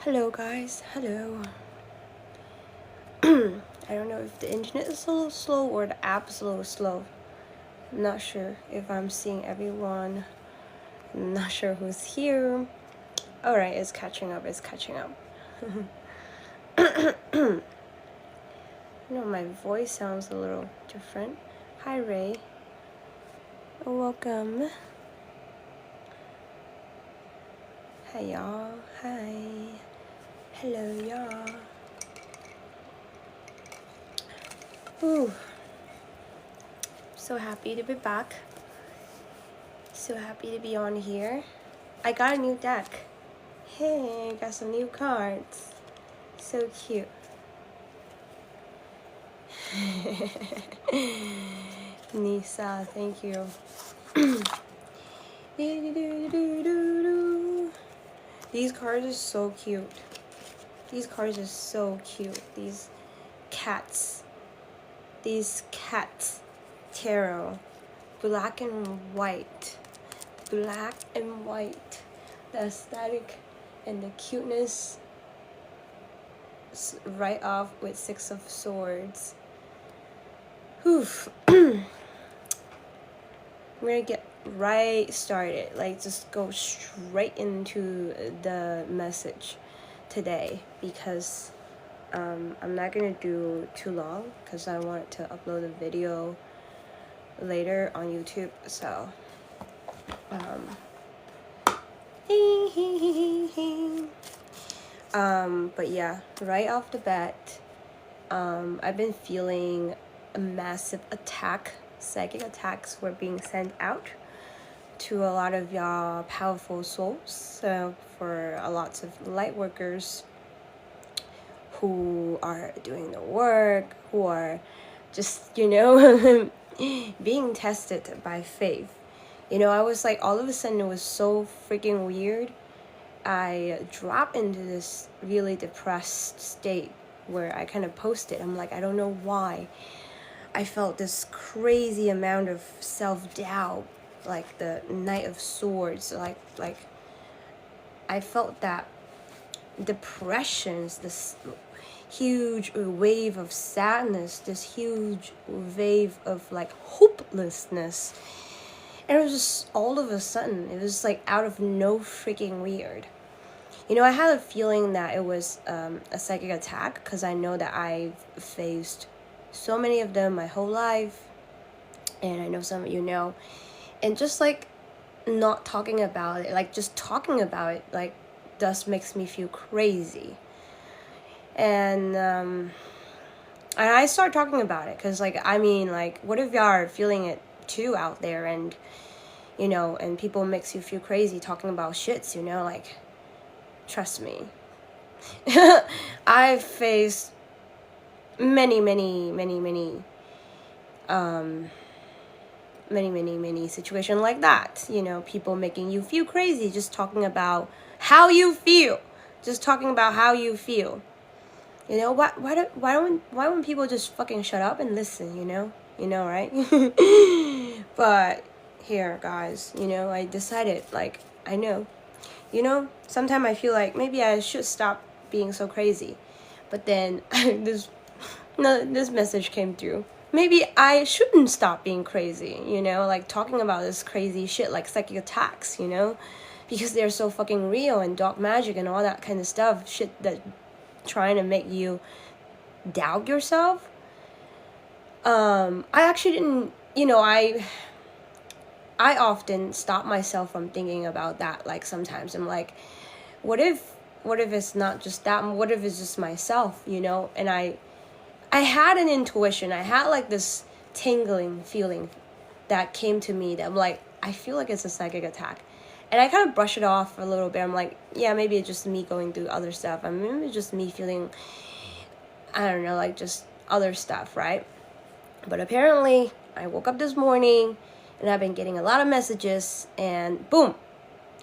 Hello guys, hello. I don't know if the internet is a little slow or the app is a little slow. I'm not sure if I'm seeing everyone. I'm not sure who's here. Alright, it's catching up, my voice sounds a little different. Hi Ray. Welcome. Hi y'all. Hi. Hello y'all. Ooh. So happy to be back. So happy to be on here. I got a new deck. Hey, got some new cards. So cute. Nisa, thank you. These cards are so cute. These cards are so cute. These cats tarot. Black and white. Black and white. The aesthetic and the cuteness right off with Six of Swords. Oof. We're gonna get right started, like just go straight into the message today, because I'm not gonna do too long because I want to upload a video later on YouTube. So but yeah, right off the bat, I've been feeling a massive attack. Psychic attacks were being sent out to a lot of y'all powerful souls. So for a lots of light workers who are doing the work, who are just, being tested by faith. I was like, all of a sudden it was so freaking weird. I dropped into this really depressed state where I kind of posted. I'm like, I don't know why. I felt this crazy amount of self-doubt, like the Knight of Swords, like I felt that depressions, this huge wave of sadness, this huge wave of like hopelessness. And it was just all of a sudden, it was like out of no freaking weird. I had a feeling that it was a psychic attack because I know that I've faced so many of them my whole life, and I know some of you know. And just like not talking about it, like just talking about it, like just makes me feel crazy. And I start talking about it because, like, what if y'all are feeling it too out there, and and people makes you feel crazy talking about shits, like, trust me. I've faced many situations like that, people making you feel crazy just talking about how you feel, why don't people just fucking shut up and listen, right? But here, guys, I decided, like, I know, sometimes I feel like maybe I should stop being so crazy, but then this message came through. Maybe I shouldn't stop being crazy, like talking about this crazy shit like psychic attacks, because they're so fucking real, and dark magic and all that kind of stuff, shit that trying to make you doubt yourself. I actually didn't, I often stop myself from thinking about that. Like, sometimes I'm like, what if it's not just that? What if it's just myself, And I had an intuition. I had like this tingling feeling that came to me that I'm like, I feel like it's a psychic attack. And I kind of brush it off a little bit. I'm like, yeah, maybe it's just me going through other stuff. I mean, maybe it's just me feeling, I don't know, like just other stuff, right? But apparently, I woke up this morning and I've been getting a lot of messages, and boom,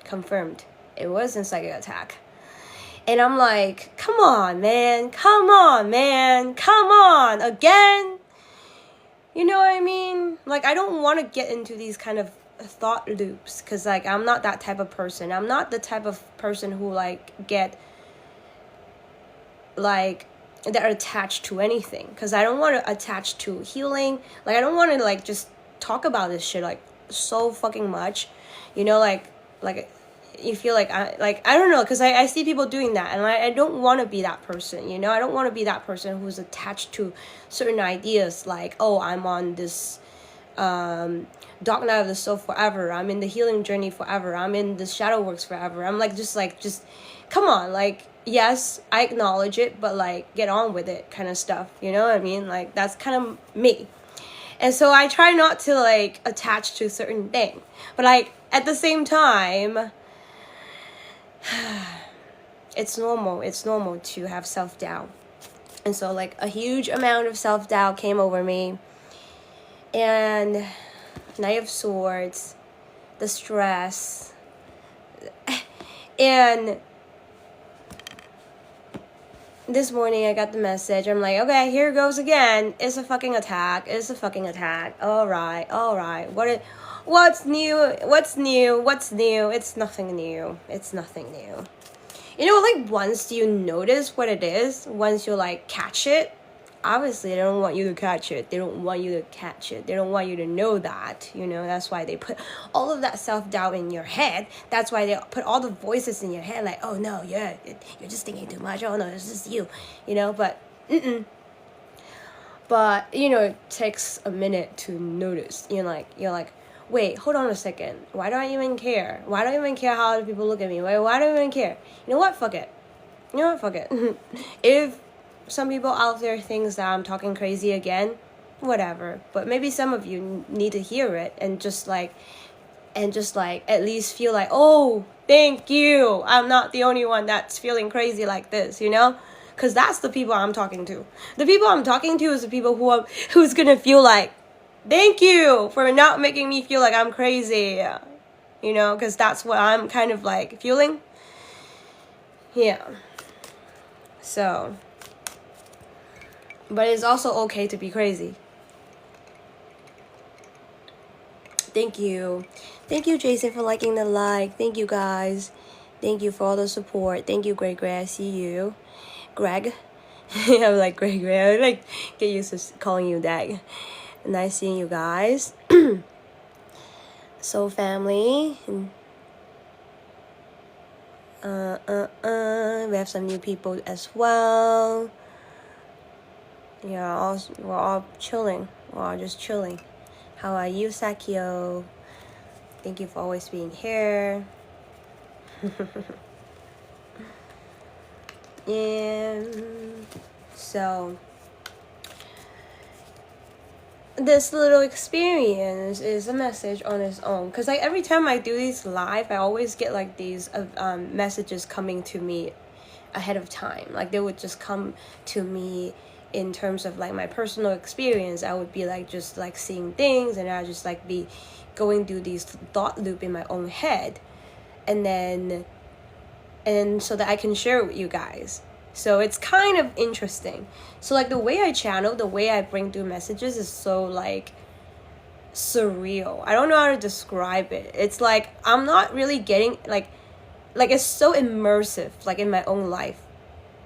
confirmed. It was a psychic attack. And I'm like, come on, man, again? You know what I mean? Like, I don't want to get into these kind of thought loops, because, like, I'm not that type of person. I'm not the type of person who, like, get like that are attached to anything, because I don't want to attach to healing. Like I don't want to like just talk about this shit like so fucking much, you know, like you feel like I don't know, because I see people doing that, and I don't want to be that person, you know. I don't want to be that person who's attached to certain ideas, like, oh, I'm on this dark night of the soul forever, I'm in the healing journey forever, I'm in the shadow works forever. I'm like just come on, like, yes, I acknowledge it, but like get on with it kind of stuff, you know what I mean? Like that's kind of me. And so I try not to like attach to certain thing, but like at the same time, it's normal to have self-doubt. And so like a huge amount of self-doubt came over me, and Knight of Swords, the stress, and this morning I got the message. I'm like, okay, here goes again. It's a fucking attack. All right. What's new? It's nothing new. You know, like once you notice what it is, once you like catch it, obviously they don't want you to catch it. They don't want you to know that, you know. That's why they put all of that self-doubt in your head. That's why they put all the voices in your head, like, oh no, you're just thinking too much. Oh no, it's just you know. But but you know, it takes a minute to notice. You're like, wait, hold on a second. Why do I even care? Why do I even care how other people look at me? Why do I even care? You know what? Fuck it. If some people out there thinks that I'm talking crazy again, whatever. But maybe some of you need to hear it and just like at least feel like, oh, thank you. I'm not the only one that's feeling crazy like this, you know? Because that's the people I'm talking to. The people I'm talking to is the people who's gonna feel like, thank you for not making me feel like I'm crazy, you know? Because that's what I'm kind of like feeling. Yeah. So, but it's also okay to be crazy. Thank you, Jason, for liking the like. Thank you, guys. Thank you for all the support. Thank you, Greg. I see you, Greg. I'm like Greg. I like get used to calling you that. Nice seeing you guys. So family. We have some new people as well. Yeah, we're all chilling. We're all just chilling. How are you, Sakio? Thank you for always being here. And so this little experience is a message on its own, because like every time I do these live, I always get like these messages coming to me ahead of time. Like they would just come to me in terms of like my personal experience. I would be like just like seeing things, and I would just like be going through these thought loop in my own head, and then so that I can share it with you guys. So it's kind of interesting. So like the way I channel, the way I bring through messages is so like surreal. I don't know how to describe it. It's like I'm not really getting like it's so immersive, like in my own life.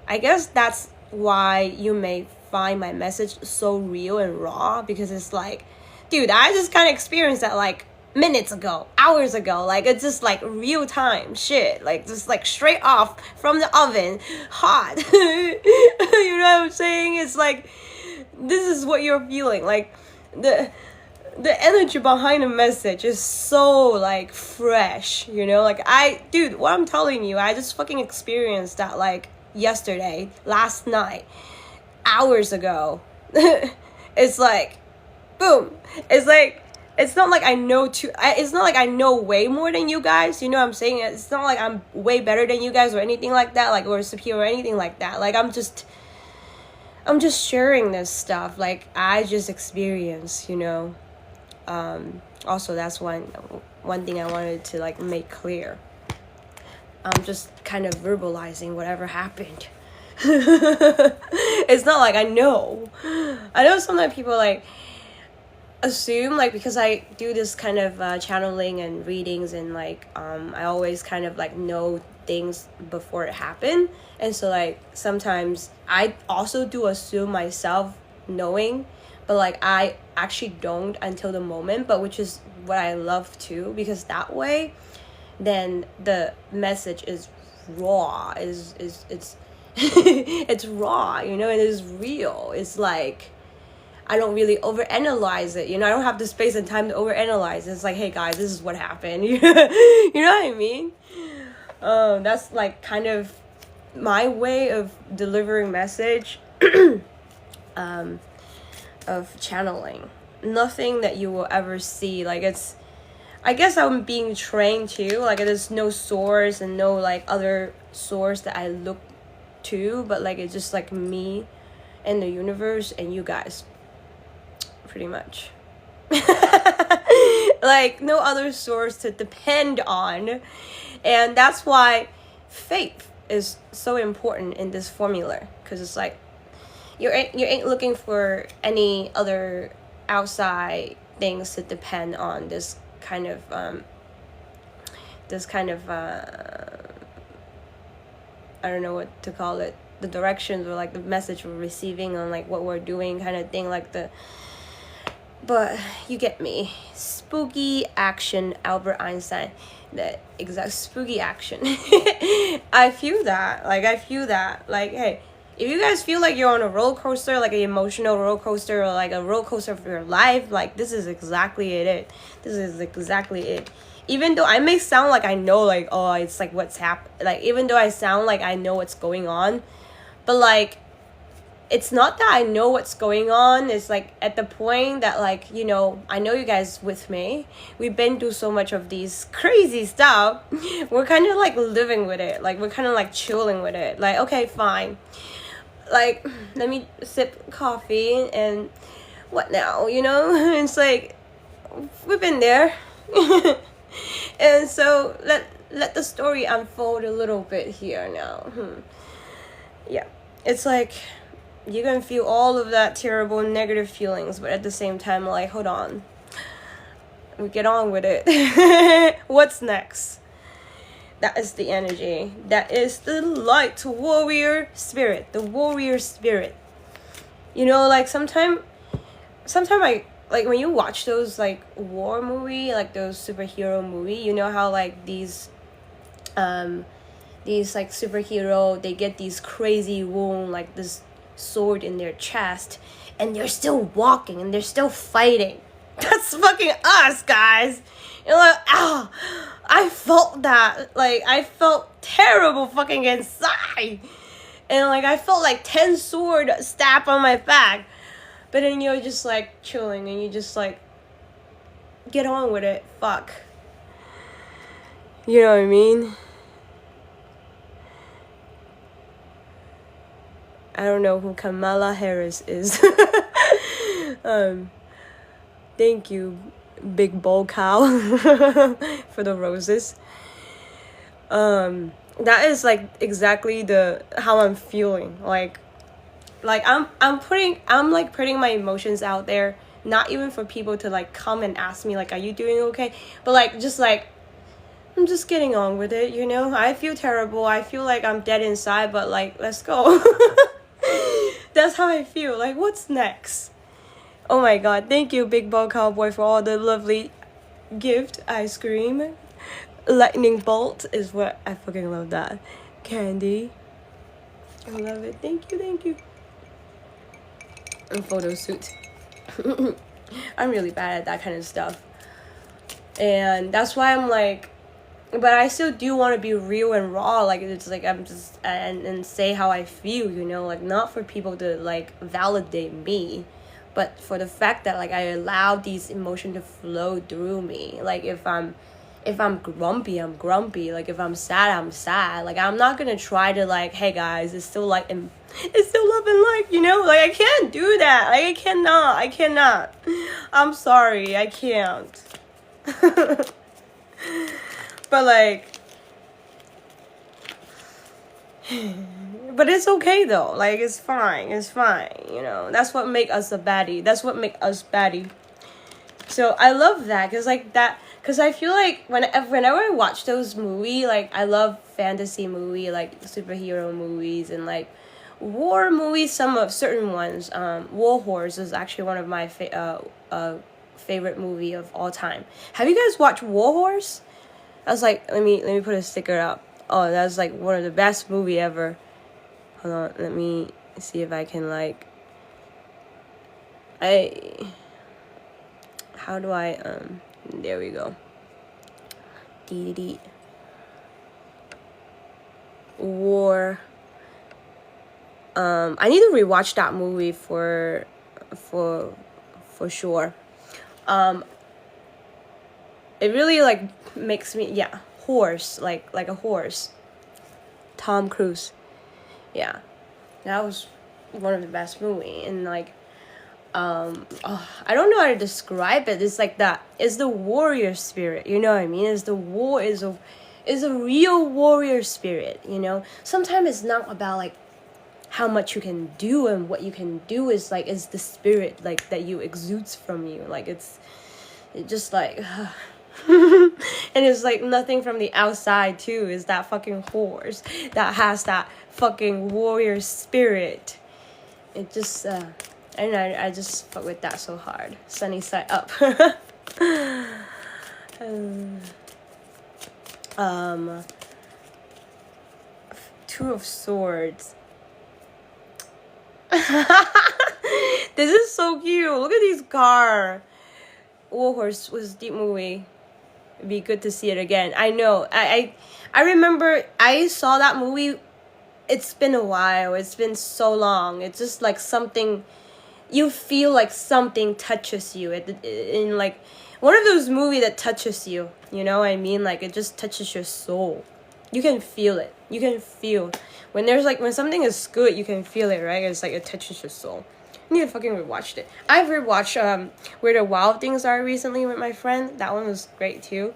I guess that's why you may find my message so real and raw, because it's like, dude, I just kind of experienced that like minutes ago, hours ago. Like it's just like real time shit, like just like straight off from the oven, hot. You know what I'm saying? It's like this is what you're feeling. Like the energy behind the message is so like fresh, you know? Like dude, what I'm telling you, I just fucking experienced that like yesterday, last night, hours ago. It's like boom. It's not like I know it's not like I know way more than you guys, you know what I'm saying? It's not like I'm way better than you guys or anything like that, like, or superior or anything like that. Like I'm just sharing this stuff like I just experienced, you know. Also, that's one thing I wanted to like make clear. I'm just kind of verbalizing whatever happened. It's not like I know sometimes people like assume like because I do this kind of channeling and readings, and like I always kind of like know things before it happened. And so like sometimes I also do assume myself knowing, but like I actually don't until the moment, but which is what I love too, because that way then the message is raw, is it's it's raw, you know, it is real. It's like I don't really overanalyze it, you know. I don't have the space and time to overanalyze. It's like, hey guys, this is what happened. You know what I mean? That's like kind of my way of delivering message, of channeling. Nothing that you will ever see. Like it's, I guess I'm being trained to. Like there's no source and no like other source that I look to, but like it's just like me and the universe and you guys. Pretty much. Like no other source to depend on. And that's why faith is so important in this formula, because it's like you ain't looking for any other outside things to depend on. This kind of I don't know what to call it, the directions or like the message we're receiving on like what we're doing kind of thing, like the, but you get me. Spooky action, Albert Einstein. The exact spooky action. I feel that. Like, hey, if you guys feel like you're on a roller coaster, like an emotional roller coaster, or like a roller coaster of your life, like this is exactly it. This is exactly it. Even though I may sound like I know, like, oh, it's like what's happening. Like, even though I sound like I know what's going on, but like, it's not that I know what's going on. It's like at the point that like, you know, I know you guys with me. We've been through so much of these crazy stuff. We're kind of like living with it. Like we're kind of like chilling with it. Like, okay, fine. Like, let me sip coffee and what now, you know? It's like, we've been there. And so let the story unfold a little bit here now. Yeah, it's like, you're gonna feel all of that terrible negative feelings, but at the same time, like, hold on, we get on with it. What's next? That is the energy. That is the light warrior spirit. The warrior spirit. You know, like sometime I like when you watch those like war movie, like those superhero movie. You know how like these like superhero, they get these crazy wound, like this sword in their chest, and they're still walking and they're still fighting. That's fucking us, guys. You're like, ow, I felt that. Like, I felt terrible fucking inside. And like, I felt like 10 sword stab on my back. But then you're just like chilling and you just like, get on with it. Fuck. You know what I mean? I don't know who Kamala Harris is. Thank you, big bull cow, for the roses. That is like exactly how I'm feeling. Like I'm putting my emotions out there, not even for people to like come and ask me like, are you doing okay? But like just like, I'm just getting on with it, you know? I feel terrible. I feel like I'm dead inside, but like, let's go. That's how I feel. Like, what's next? Oh my god, thank you, Big Ball Cowboy, for all the lovely gift. Ice cream. Lightning bolt is what I fucking love that. Candy. I love it. Thank you. And photo shoot. I'm really bad at that kind of stuff. And that's why I'm like, but I still do want to be real and raw. Like, it's like I'm just and say how I feel, you know, like not for people to like validate me, but for the fact that like I allow these emotions to flow through me. Like if I'm grumpy, I'm grumpy. Like if I'm sad, I'm sad. Like I'm not gonna try to like, hey guys, it's still like it's still love and light, you know? Like I can't do that. Like I cannot. I'm sorry, I can't. But like, but it's okay though. Like it's fine, you know. That's what make us a baddie. So I love that, because like that Because I feel like whenever I watch those movie, like I love fantasy movie, like superhero movies and like war movies. Some of certain ones. War Horse is actually one of my favorite movie of all time. Have you guys watched War Horse? I was like, let me put a sticker up. Oh, that was like one of the best movie ever. Hold on, let me see if I can like. How do I there we go. War. I need to rewatch that movie for sure. It really like makes me, yeah, horse, like a horse. Tom Cruise. Yeah. That was one of the best movie, and like I don't know how to describe it. It's like that. It's the warrior spirit. You know what I mean? It's the war is a real warrior spirit. You know. Sometimes it's not about like how much you can do and what you can do. Is like it's the spirit like that you exudes from you. Like it's just like. And it's like nothing from the outside too. Is that fucking horse that has that fucking warrior spirit. It just and I just fuck with that so hard. Sunny side up. Two of Swords. This is so cute. Look at these car. War Horse was a deep movie. It'd be good to see it again. I know. I remember I saw that movie. It's been a while. It's been so long. It's just like something. You feel like something touches you in like one of those movies that touches you. You know what I mean? Like it just touches your soul. You can feel it. You can feel when there's like when something is good. You can feel it, right? It's like it touches your soul. I need to fucking rewatch it. I've rewatched Where the Wild Things Are recently with my friend. That one was great too.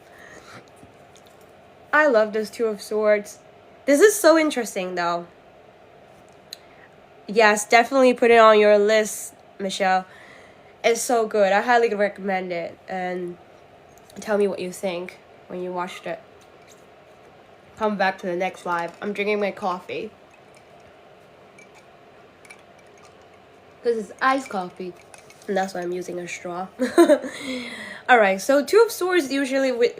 I love this Two of Swords. This is so interesting though. Yes, definitely put it on your list, Michelle. It's so good. I highly recommend it. And tell me what you think when you watched it. Come back to the next live. I'm drinking my coffee. Because it's iced coffee. And that's why I'm using a straw. Alright, so Two of Swords usually with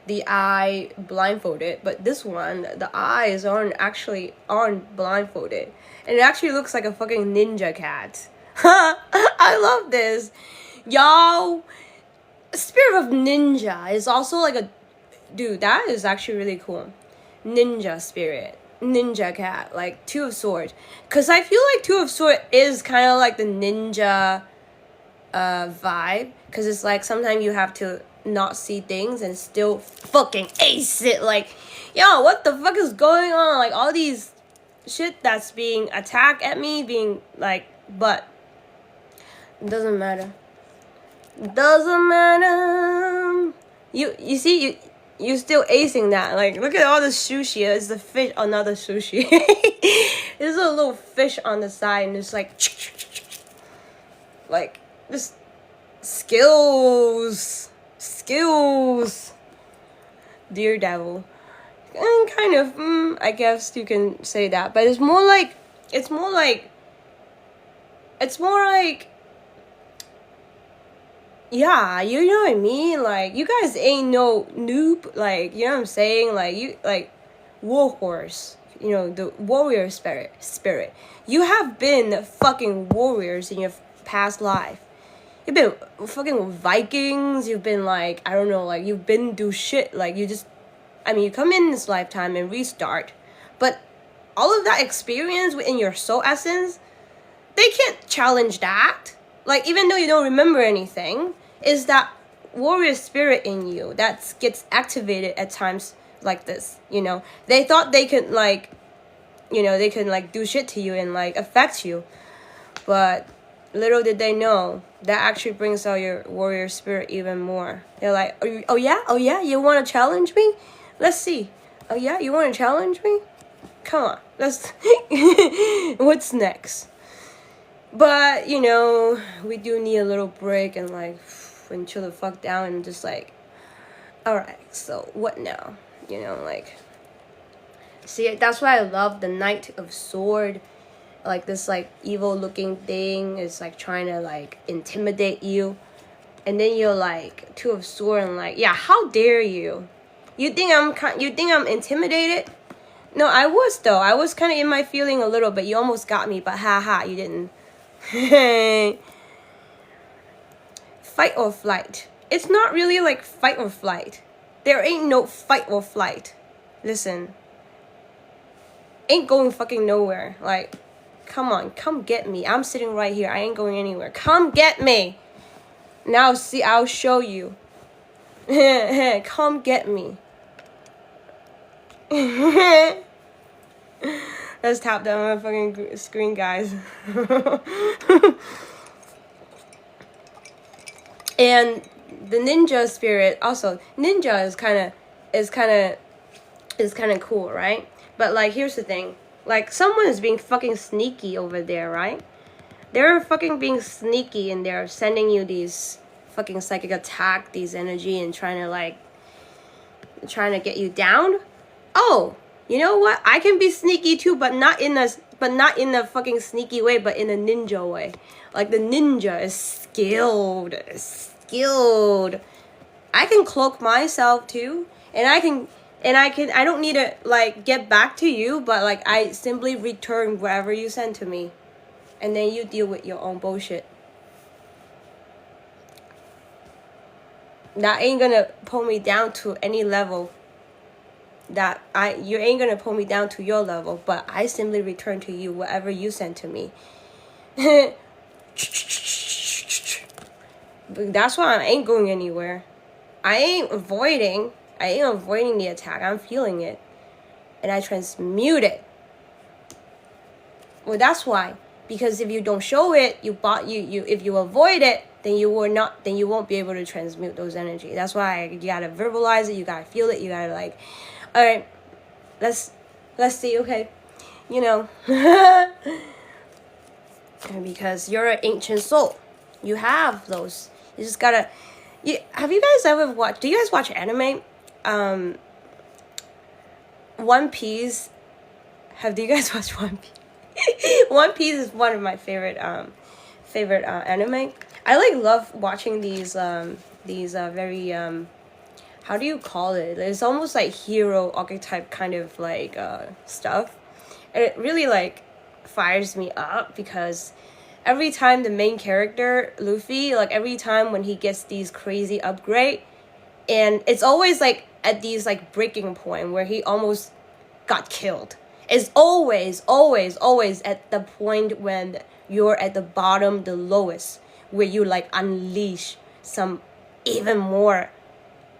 the eye blindfolded. But this one, the eyes aren't blindfolded. And it actually looks like a fucking ninja cat. I love this. Y'all, Spirit of Ninja is also like a... Dude, that is actually really cool. Ninja spirit. Ninja cat. Like, Two of Swords. Because I feel like Two of Swords is kind of like the ninja vibe. Because it's like sometimes you have to not see things and still fucking ace it. Like, yo, what the fuck is going on? Like, all these shit that's being attacked at me being like, but it doesn't matter. Doesn't matter. You see, you still acing that. Like, look at all the sushi. It's the fish, another sushi. There's a little fish on the side, and it's like just skills. Daredevil. And kind of, I guess you can say that, but it's more like, yeah, you know what I mean? Like, you guys ain't no noob, like, you know what I'm saying? Like, you, like, War Horse, you know, the warrior spirit. You have been fucking warriors in your past life. You've been fucking Vikings, you've been, like, I don't know, like, you've been through shit, like, you come in this lifetime and restart, but all of that experience within your soul essence, they can't challenge that. Like, even though you don't remember anything, is that warrior spirit in you that gets activated at times like this, you know? They thought they could, like, you know, they could, like, do shit to you and, like, affect you. But little did they know, that actually brings out your warrior spirit even more. They're like, oh yeah, you want to challenge me? Let's see. Oh yeah, you want to challenge me? Come on, let's... What's next? But, you know, we do need a little break and, like, and chill the fuck down and just, like, Alright, so what now? Like, see, that's why I love the Knight of Sword. Like, this, like, evil looking thing is, like, trying to, like, intimidate you. And then you're, like, Two of Sword and, like, yeah, how dare you? You think I'm intimidated? No, I was, though. I was kind of in my feeling a little bit. You almost got me, but haha, you didn't. Fight or flight. It's not really like fight or flight. There ain't no fight or flight. Listen. Ain't going fucking nowhere. Like, come on, come get me. I'm sitting right here. I ain't going anywhere. Come get me. Now, see, I'll show you. Come get me. Let's tap down on my fucking screen, guys. And the ninja spirit also, ninja is kind of cool, right? But like, here's the thing, like, someone is being fucking sneaky over there, right? They're fucking being sneaky, and they're sending you these fucking psychic attack, these energy, and trying to get you down. Oh, you know what? I can be sneaky too, but not in a fucking sneaky way, but in a ninja way. Like, the ninja is skilled. I can cloak myself too, and I don't need to, like, get back to you, but, like, I simply return wherever you send to me, and then you deal with your own bullshit. That ain't gonna pull me down to any level. You ain't gonna pull me down to your level, but I simply return to you whatever you send to me. That's why I ain't going anywhere. I ain't avoiding the attack. I'm feeling it, and I transmute it. Well, that's why. Because if you don't show it, if you avoid it, then you won't be able to transmute those energy. That's why you gotta verbalize it. You gotta feel it. You gotta, like, all right, let's see. Okay, because you're an ancient soul. You have those. You just gotta. Have you guys ever watched? Do you guys watch anime? One Piece. Do you guys watch One Piece? One Piece is one of my favorite anime. I love watching these very how do you call it? It's almost like hero archetype kind of like stuff. And it really, like, fires me up, because every time the main character, Luffy, like, every time when he gets these crazy upgrade, and it's always, like, at these, like, breaking point where he almost got killed. It's always at the point when you're at the bottom, the lowest, where you, like, unleash some even more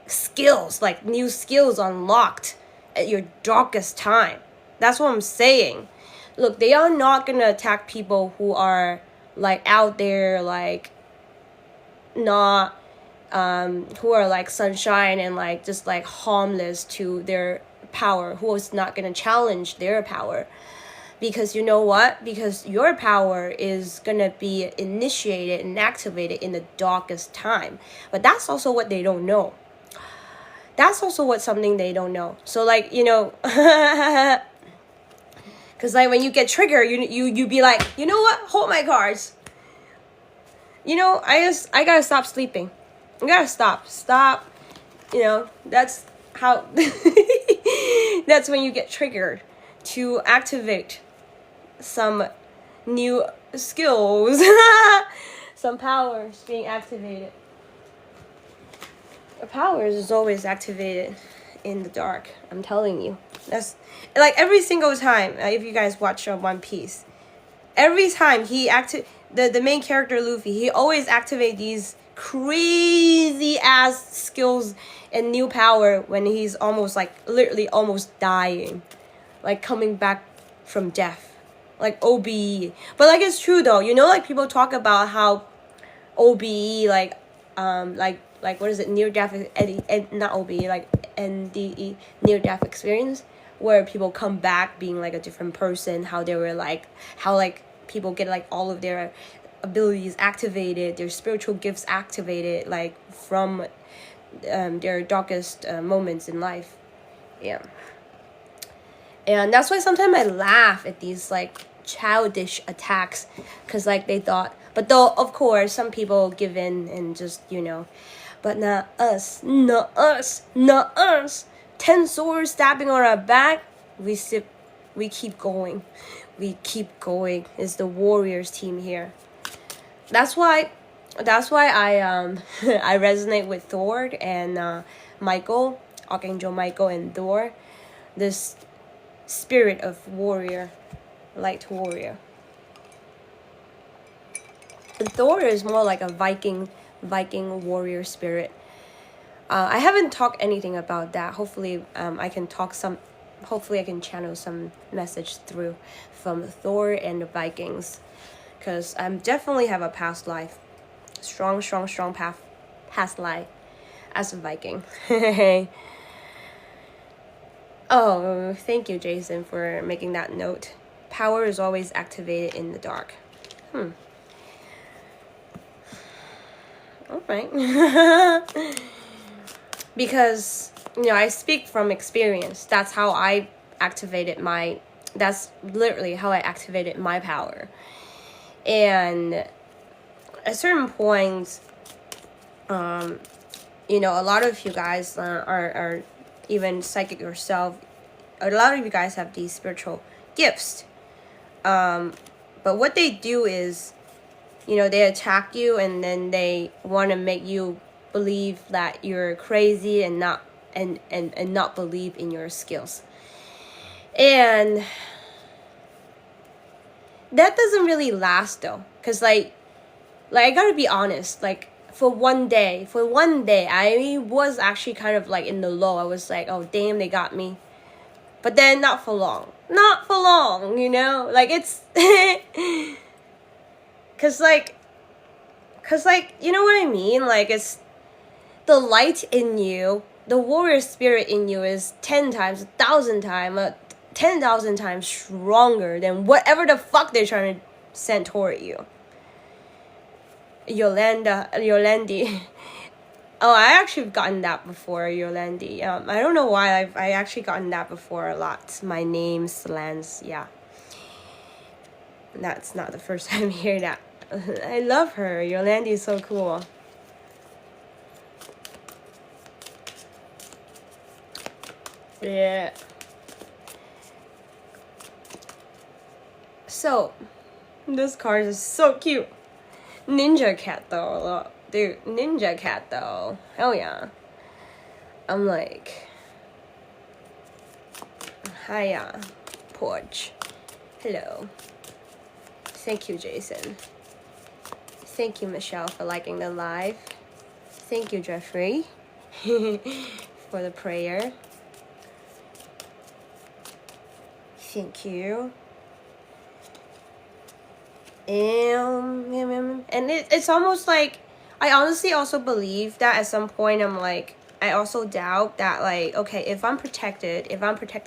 skills, like new skills unlocked at your darkest time. That's what I'm saying. Look, they are not gonna attack people who are, like, out there, like, not who are, like, sunshine and, like, just, like, harmless to their power, who is not gonna challenge their power. Because you know what? Because your power is gonna be initiated and activated in the darkest time. But that's also what they don't know. That's also something they don't know. So, like, because, like, when you get triggered, you be like, you know what? Hold my cards. I gotta stop sleeping. I gotta stop. That's how. That's when you get triggered to activate some new skills, some powers being activated. Powers is always activated in the dark. I'm telling you. That's, like, every single time. If you guys watch One Piece, every time the main character Luffy, he always activate these crazy ass skills and new power when he's almost, like, literally almost dying, like, coming back from death, like OBE. But, like, it's true though. Like, people talk about how OBE, like what is it, near death, not OBE, like NDE, near death experience, where people come back being, like, a different person, how they were, like, how, like, people get, like, all of their abilities activated, their spiritual gifts activated, like, from their darkest moments in life. Yeah. And that's why sometimes I laugh at these like childish attacks, because like they thought, but though of course some people give in and just, but not us, not us, not us. 10 swords stabbing on our back, we keep going. We keep going. It's the warriors team here. That's why I I resonate with Thor and Michael, Archangel Michael and Thor. This spirit of warrior, light warrior. And Thor is more like a Viking warrior spirit. I haven't talked anything about that. Hopefully, I can talk some. Hopefully, I can channel some message through from Thor and the Vikings, because I definitely have a past life, strong past life as a Viking. Oh, thank you, Jason, for making that note. Power is always activated in the dark. All right. Because, I speak from experience. That's how I activated that's literally how I activated my power. And at certain points, a lot of you guys are even psychic yourself. A lot of you guys have these spiritual gifts. But what they do is, they attack you, and then they want to make you believe that you're crazy and not believe in your skills. And that doesn't really last though, because like I gotta be honest, like for one day I was actually kind of like in the low. I was like, oh damn, they got me. But then not for long, like it's cause like you know what I mean, like it's the light in you, the warrior spirit in you is 10 times, 1,000 times, 10,000 times stronger than whatever the fuck they're trying to send toward you. Yolandi. Oh, I actually gotten that before, Yolandi. I don't know why I actually gotten that before a lot. My name lands, yeah. That's not the first time I hear that. I love her. Yolandi is so cool. Yeah. So, this card is so cute. Ninja cat though, look. Dude, ninja cat though. Hell yeah. I'm like, hiya, porch. Hello. Thank you, Jason. Thank you, Michelle, for liking the live. Thank you, Jeffrey, for the prayer. Thank you. And it's almost like, I honestly also believe that at some point I also doubt that, like, okay, if I'm protected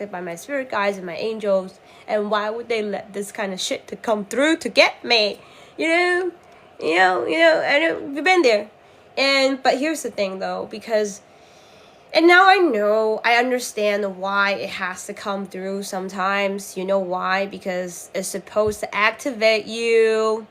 by my spirit guides and my angels, and why would they let this kind of shit to come through to get me? I know we've been there. But here's the thing though, because, and now I understand why it has to come through sometimes. You know why? Because it's supposed to activate you.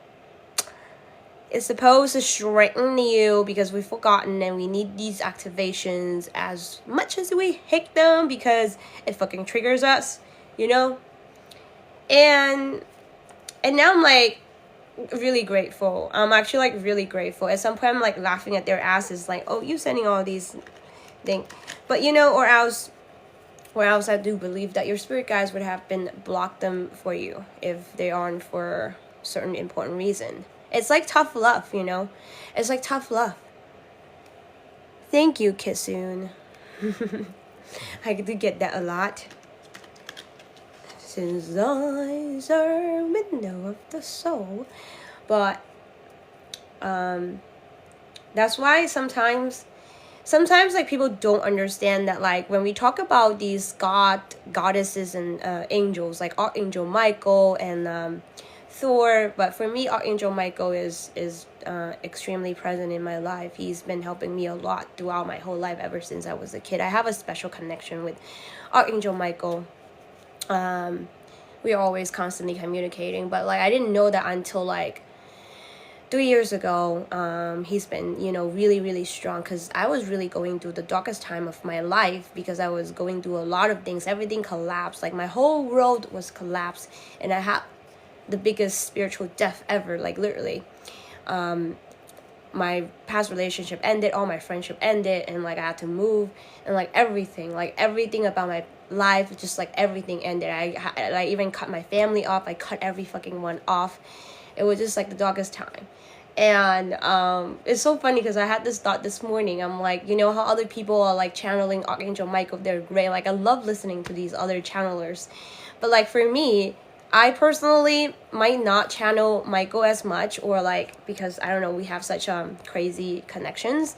It's supposed to strengthen you, because we've forgotten and we need these activations as much as we hate them, because it fucking triggers us, And now I'm like really grateful. I'm actually like really grateful. At some point I'm like laughing at their asses, like, oh, you sending all these things. But or else I do believe that your spirit guides would have been blocked them for you if they aren't for certain important reason. It's like tough love, It's like tough love. Thank you, Kisoon. I do get that a lot. Since eyes are a window of the soul. But that's why sometimes like people don't understand that, like when we talk about these goddesses and angels, like Archangel Michael and Thor, but for me, Archangel Michael is extremely present in my life. He's been helping me a lot throughout my whole life ever since I was a kid. I have a special connection with Archangel Michael. We are always constantly communicating, but like I didn't know that until like 3 years ago. He's been, really, really strong, because I was really going through the darkest time of my life, because I was going through a lot of things. Everything collapsed. Like my whole world was collapsed, and I had the biggest spiritual death ever, like literally. My past relationship ended, all my friendship ended, and like I had to move, and like everything about my life, just like everything ended. I even cut my family off. I cut every fucking one off. It was just like the darkest time. And it's so funny, because I had this thought this morning. I'm like, how other people are like channeling Archangel Michael, they're great. Like I love listening to these other channelers, but like for me, I personally might not channel Michael as much, or like, because I don't know, we have such crazy connections,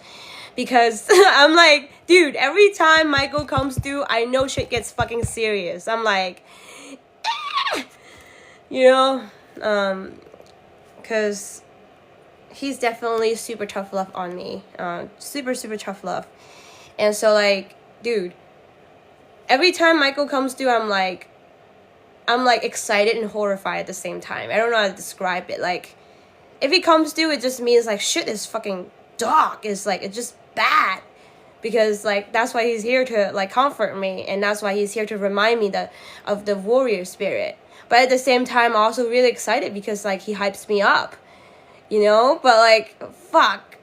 because I'm like, dude, every time Michael comes through, I know shit gets fucking serious. I'm like, because he's definitely super tough love on me, super tough love. And so like, dude, every time Michael comes through, I'm like excited and horrified at the same time. I don't know how to describe it. Like, if he comes through, it just means like shit is fucking dark. It's like, it's just bad, because like that's why he's here to like comfort me, and that's why he's here to remind me of the warrior spirit. But at the same time, I'm also really excited, because like he hypes me up, but like fuck,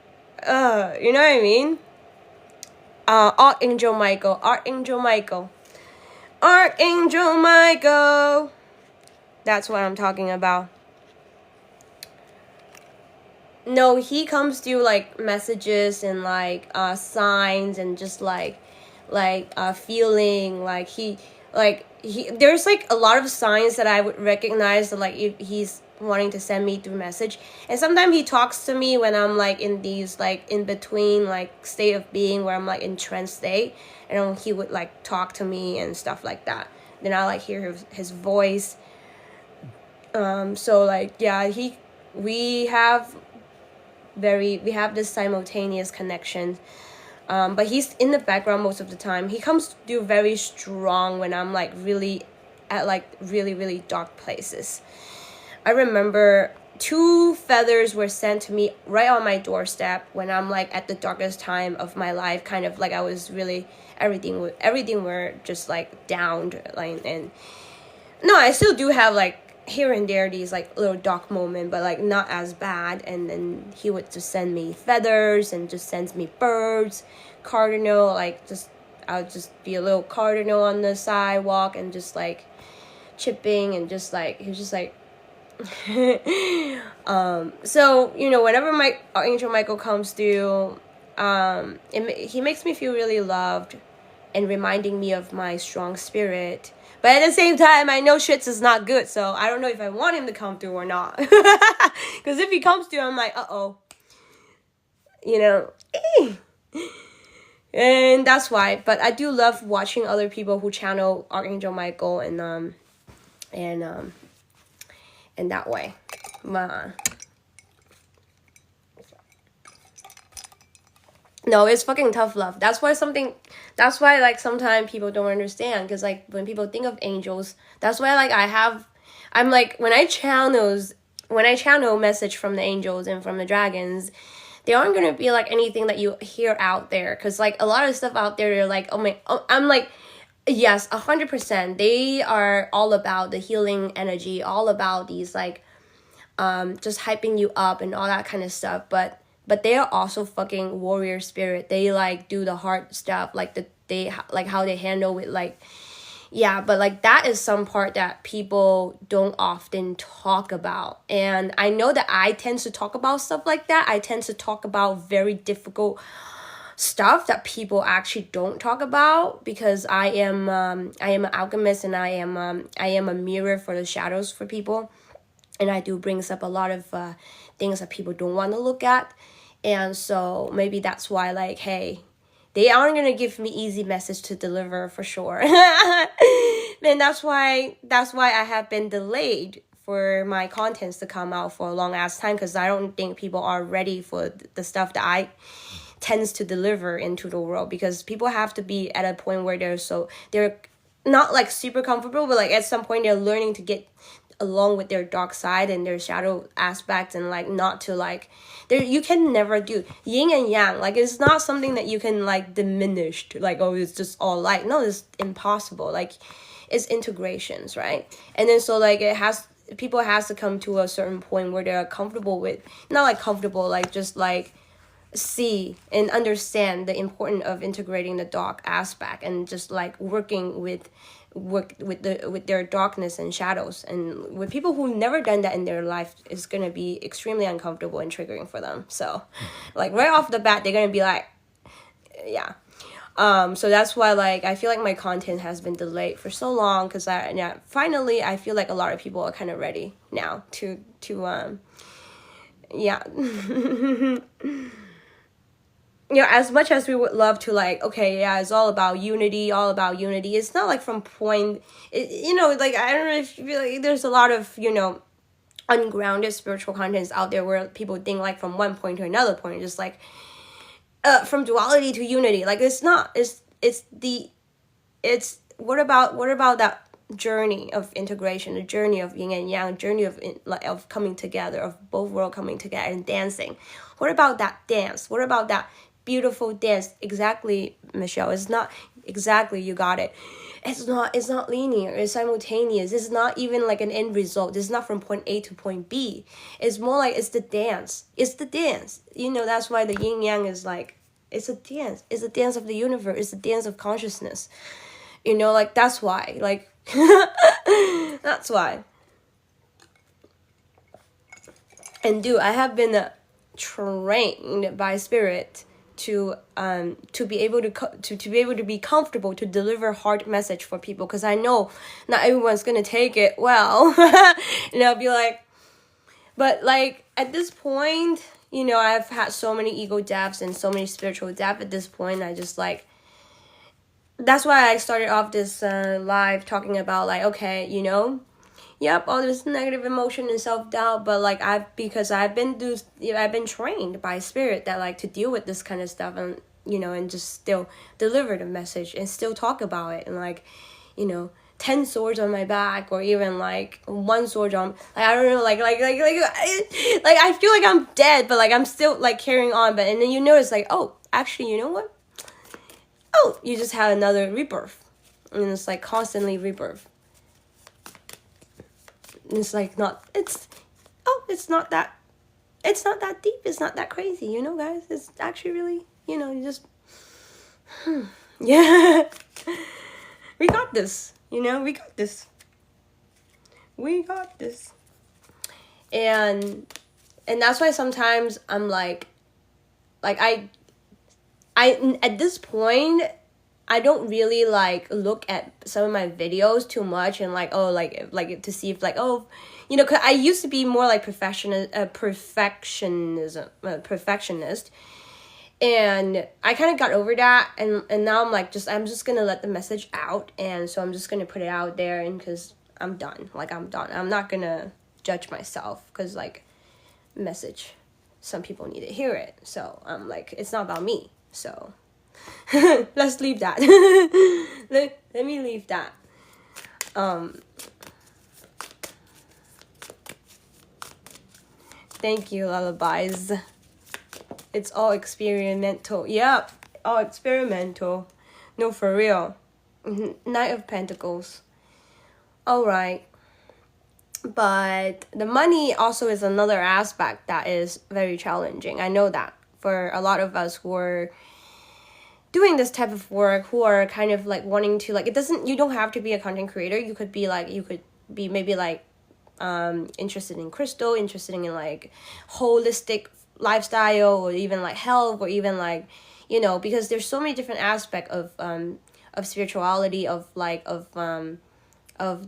you know what I mean? Archangel Michael. That's what I'm talking about. No, he comes through like messages and like signs, and just like feeling like he there's like a lot of signs that I would recognize that like if he's wanting to send me through message. And sometimes he talks to me when I'm like in these like in between like state of being, where I'm like in trance state, and he would like talk to me and stuff like that. Then I like hear his voice. So like, yeah, we have this simultaneous connection. But he's in the background most of the time. He comes through very strong when I'm like really at like really, really dark places. I remember 2 feathers were sent to me right on my doorstep when I'm like at the darkest time of my life, kind of like I was really everything were just like downed, like, and no, I still do have like here and there these like little dark moment, but like not as bad. And then he would just send me feathers, and just sends me birds, cardinal, like just I'll just be a little cardinal on the sidewalk, and just like chipping, and just like he was just like so whenever my Archangel Michael comes through, he makes me feel really loved, and reminding me of my strong spirit. But at the same time, I know shits is not good, so I don't know if I want him to come through or not. Because if he comes through, I'm like, uh-oh. And that's why. But I do love watching other people who channel Archangel Michael, and that way. No, it's fucking tough love. That's why like sometimes people don't understand, because like when people think of angels, that's why like I'm like when I channel message from the angels and from the dragons, they aren't gonna be like anything that you hear out there, because like a lot of stuff out there, they're like, I'm like, yes, 100%, they are all about the healing energy, all about these like just hyping you up and all that kind of stuff, but they are also fucking warrior spirit. They like do the hard stuff, like how they handle it, like, yeah, but like that is some part that people don't often talk about. And I know that I tend to talk about stuff like that. I tend to talk about very difficult stuff that people actually don't talk about, because I am an alchemist, and I am a mirror for the shadows for people, and I do brings up a lot of things that people don't want to look at. And so maybe that's why, like, hey, they aren't gonna give me easy message to deliver for sure. And that's why I have been delayed for my contents to come out for a long ass time, because I don't think people are ready for the stuff that I tends to deliver into the world, because people have to be at a point where they're not like super comfortable, but like at some point they're learning to get along with their dark side and their shadow aspects, and like not to like there, you can never do yin and yang. Like it's not something that you can like diminish to like, oh, it's just all light. No, it's impossible. Like it's integrations, right? And then so like people has to come to a certain point where they're comfortable with, not like comfortable, like just like see and understand the importance of integrating the dark aspect, and just like working with their darkness and shadows. And with people who never done that in their life, it's gonna be extremely uncomfortable and triggering for them. So like right off the bat, they're gonna be like, yeah. So that's why like I feel like my content has been delayed for so long, because finally I feel like a lot of people are kind of ready now to yeah. As much as we would love to like, okay, yeah, it's all about unity, it's not like from point, like, I don't know if you feel like there's a lot of, ungrounded spiritual contents out there where people think like from one point to another point, just like, from duality to unity. Like it's not, what about that journey of integration, the journey of yin and yang, journey of coming together, of both worlds coming together and dancing? What about that dance? What about that beautiful dance? Exactly, Michelle. It's not exactly, you got it. It's not linear. It's simultaneous. It's not even like an end result. It's not from point A to point B. It's more like it's the dance. That's why the yin yang is like, it's a dance. It's a dance of the universe. It's a dance of consciousness. Like that's why. Like that's why. And I have been trained by spirit to be able to be comfortable to deliver hard message for people, because I know not everyone's gonna take it well. And I'll be like, but like at this point, I've had so many ego deaths and so many spiritual deaths. At this point, I just like, that's why I started off this live talking about like, okay, yep, all this negative emotion and self-doubt, but like because I've been trained by spirit that like to deal with this kind of stuff, and and just still deliver the message and still talk about it, and like 10 swords on my back, or even like one sword on, like I don't know, like I feel like I'm dead, but like I'm still like carrying on. But and then you notice like, oh, actually, you know what? Oh, you just had another rebirth, and it's like constantly rebirth. It's like it's not that deep, it's not that crazy, guys. It's actually really, you just yeah. We got this, we got this. And that's why sometimes I'm like I at this point, I don't really like look at some of my videos too much and like, oh, like to see if like, oh, cause I used to be more like perfectionist, and I kind of got over that, and now I'm like, I'm just gonna let the message out, and so I'm just gonna put it out there, and cause I'm done, I'm not gonna judge myself, cause like message, some people need to hear it, so I'm like, it's not about me, so. Let's leave that. let me leave that. Thank you, lullabies. It's all experimental. Yep, all experimental. No, for real. Knight of Pentacles. All right. But the money also is another aspect that is very challenging. I know that for a lot of us who are doing this type of work, who are kind of like wanting to like, you don't have to be a content creator. You could be maybe like interested in crystal, interested in like holistic lifestyle, or even like health, or even like because there's so many different aspects of spirituality, of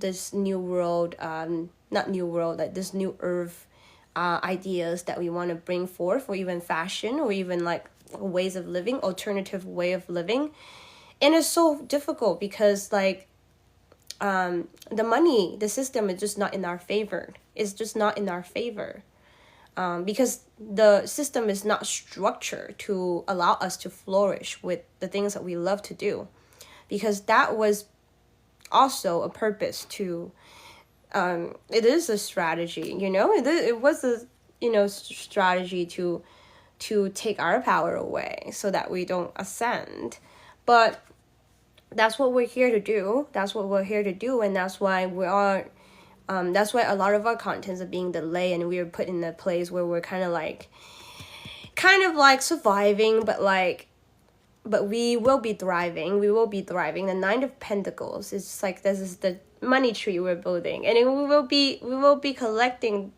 this new world, not new world, like this new earth ideas that we want to bring forth, or even fashion, or even like ways of living, alternative way of living. And it's so difficult because like the money, the system is just not in our favor. It's just not in our favor. Because the system is not structured to allow us to flourish with the things that we love to do. Because that was also a purpose to, it is a strategy, it was a, strategy to take our power away so that we don't ascend. But that's what we're here to do. And that's why we are, that's why a lot of our contents are being delayed, and we are put in a place where we're kind of like surviving, but we will be thriving. The Nine of Pentacles is like, this is the money tree we're building, and we will be collecting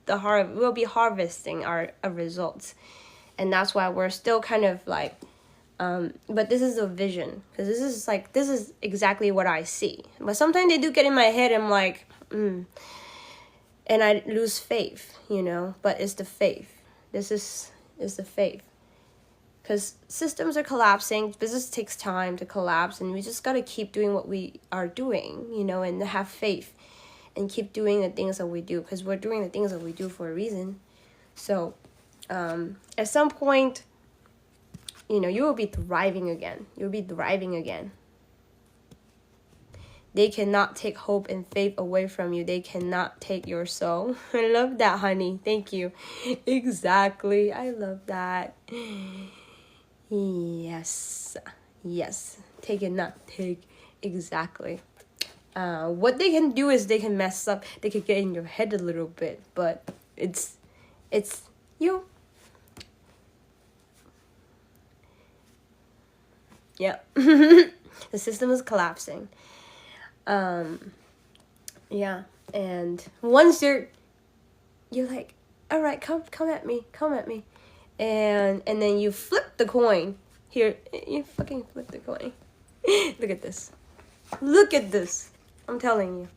we will be harvesting our results. And that's why we're still kind of like, but this is a vision, because this is exactly what I see. But sometimes they do get in my head, and I'm like, and I lose faith, but it's the faith. This is the faith. Because systems are collapsing, business takes time to collapse, and we just got to keep doing what we are doing, and have faith and keep doing the things that we do, because we're doing the things that we do for a reason. So at some point, you will be thriving again. They cannot take hope and faith away from you. They cannot take your soul. I love that, honey. Thank you. Exactly. I love that. Yes. Take and not take. Exactly. What they can do is they can mess up. They can get in your head a little bit, but it's you. Yeah. The system is collapsing. Yeah. And once you're like, all right, come at me. And then you flip the coin. Here, you fucking flip the coin. Look at this. I'm telling you.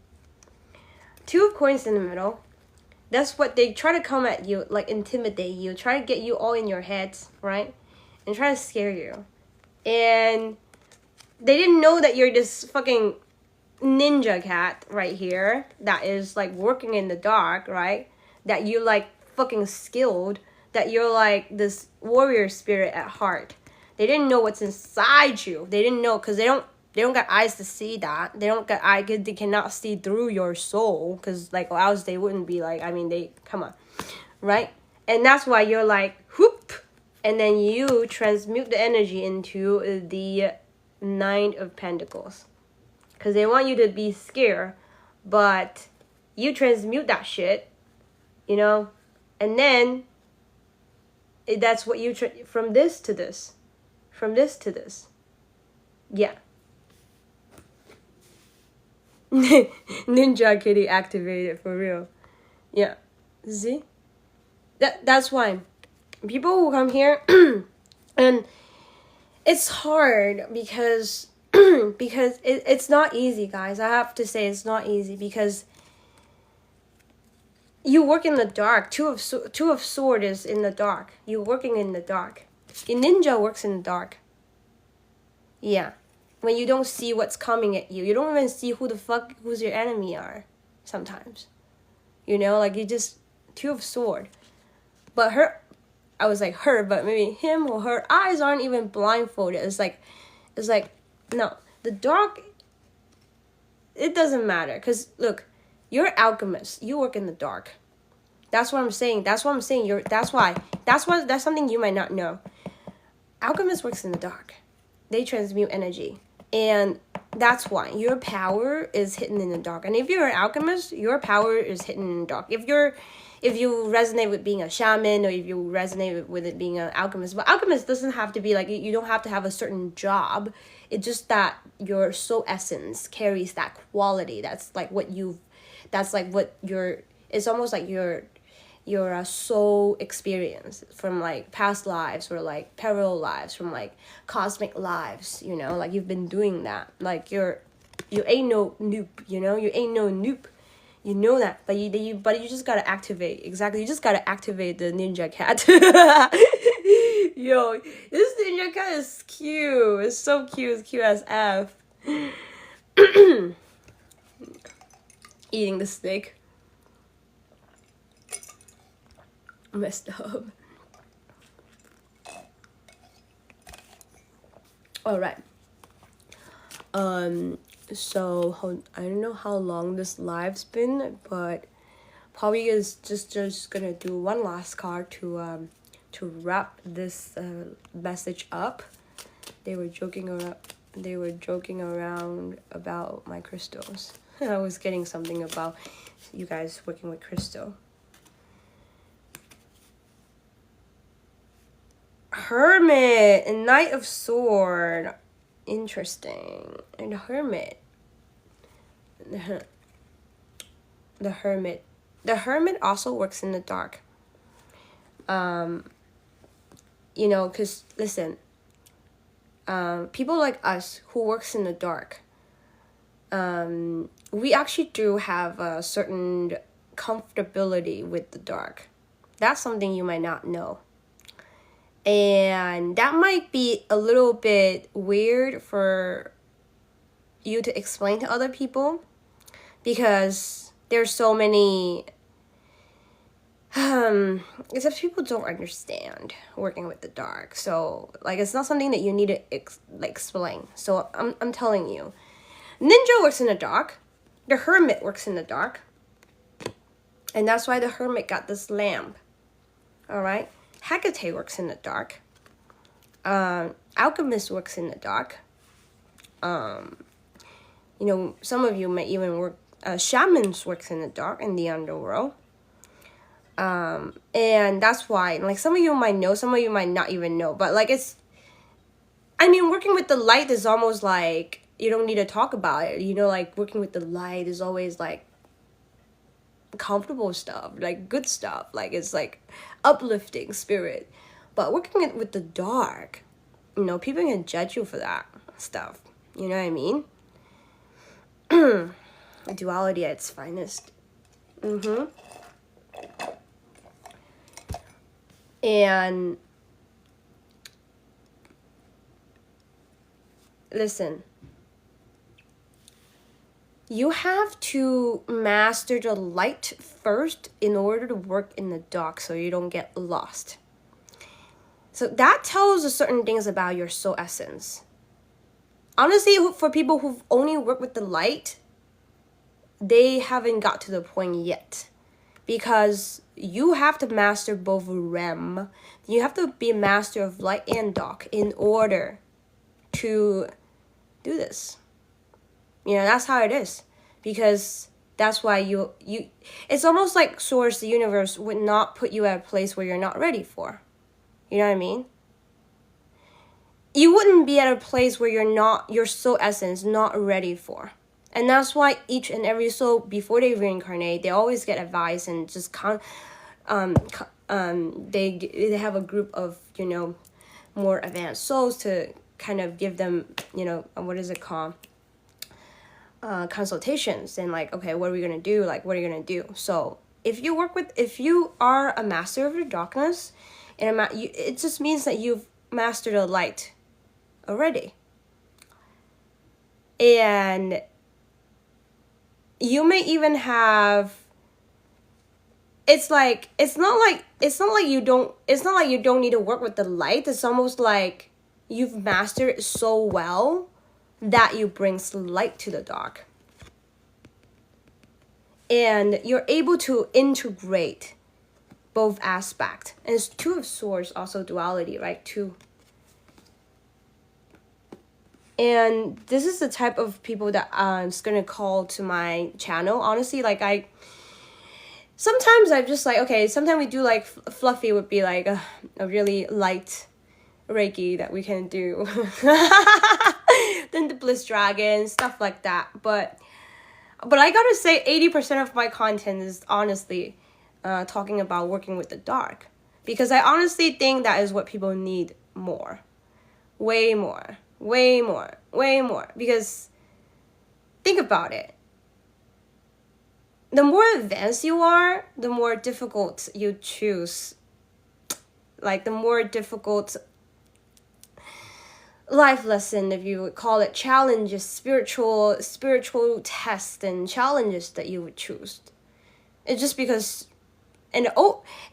Two of coins in the middle. That's what they try to come at you, like intimidate you, try to get you all in your heads, right? And try to scare you. And they didn't know that you're this fucking ninja cat right here that is like working in the dark, right? That you like fucking skilled, that you're like this warrior spirit at heart. They didn't know what's inside you. They didn't know, because they don't got eyes to see that. They cannot see through your soul, because like, or else they wouldn't be like, come on, right? And that's why you're like, whoop, and then you transmute the energy into the Nine of Pentacles, because they want you to be scared, but you transmute that shit, and then that's what you from this to this. Yeah. Ninja kitty activated for real. Yeah. See? That's why people who come here and it's hard because it's not easy, guys. I have to say it's not easy, because you work in the dark. Two of Swords is in the dark. You're working in the dark. A ninja works in the dark. Yeah. When you don't see what's coming at you. You don't even see who's your enemy are sometimes. Like you just, Two of Swords. But I was like but maybe him or her eyes aren't even blindfolded. It's like, no. The dark, it doesn't matter. Because, look, you're an alchemist. You work in the dark. That's what I'm saying. That's something you might not know. Alchemist works in the dark. They transmute energy. And that's why your power is hidden in the dark. And if you're an alchemist, your power is hidden in the dark. If you resonate with being a shaman, or if you resonate with it being an alchemist, but alchemist doesn't have to be like, you don't have to have a certain job. It's just that your soul essence carries that quality. It's almost like your soul experience from like past lives, or like parallel lives, from like cosmic lives, like you've been doing that. Like you ain't no noob, you ain't no noob. You know that, but you just gotta activate. Exactly, you just gotta activate the ninja cat. Yo, this ninja cat is cute. It's so cute. It's cute as F. eating the steak. Messed up. All right. So I don't know how long this live's been, but probably is just gonna do one last card to wrap this message up. They were joking around about my crystals. I was getting something about you guys working with crystal. Hermit and Knight of Sword. Interesting. And the Hermit. The Hermit. The Hermit also works in the dark. You know, because, listen, people like us who works in the dark, we actually do have a certain comfortability with the dark. That's something you might not know. And that might be a little bit weird for you to explain to other people, because there's so many except people don't understand working with the dark. So like, it's not something that you need to explain. So I'm telling you, Ninja works in the dark, the Hermit works in the dark, and that's why the Hermit got this lamp. All right, Hecate works in the dark. Alchemist works in the dark. You know, some of you may even work. Shamans works in the dark in the underworld. And that's why, like, some of you might know, some of you might not even know, but like, working with the light is almost like you don't need to talk about it, you know, like working with the light is always like comfortable stuff, like good stuff, like it's like uplifting spirit. But working with the dark, you know, people can judge you for that stuff, you know what I mean? Duality at its finest. And listen, you have to master the light first in order to work in the dark, so you don't get lost. So that tells us certain things about your soul essence. Honestly, for people who've only worked with the light, they haven't got to the point yet, because you have to master both REM. You have to be a master of light and dark in order to do this. You know, that's how it is. Because that's why you it's almost like Source, the universe, would not put you at a place where you're not ready for. You know what I mean? You wouldn't be at a place where your soul essence not ready for. And that's why each and every soul, before they reincarnate, they always get advice and just they have a group of, you know, more advanced souls to kind of give them, you know, what is it called? Consultations, and like, okay, what are we gonna do? Like, what are you gonna do? So if you are a master of the darkness, and it just means that you've mastered the light already. And you may even have, it's not like you don't need to work with the light. It's almost like you've mastered it so well that you bring light to the dark. And you're able to integrate both aspects. And it's Two of Swords, also duality, right? Two. And this is the type of people that I'm just gonna call to my channel. Honestly, like sometimes I'm just like, okay, sometimes we do like Fluffy would be like a really light Reiki that we can do. Then the Bliss Dragon, stuff like that. But I gotta say 80% of my content is honestly talking about working with the dark. Because I honestly think that is what people need more. Way more. Because think about it. The more advanced you are, the more difficult you choose. Like, the more difficult life lesson, if you would call it, challenges, spiritual tests and challenges that you would choose. It's just because, and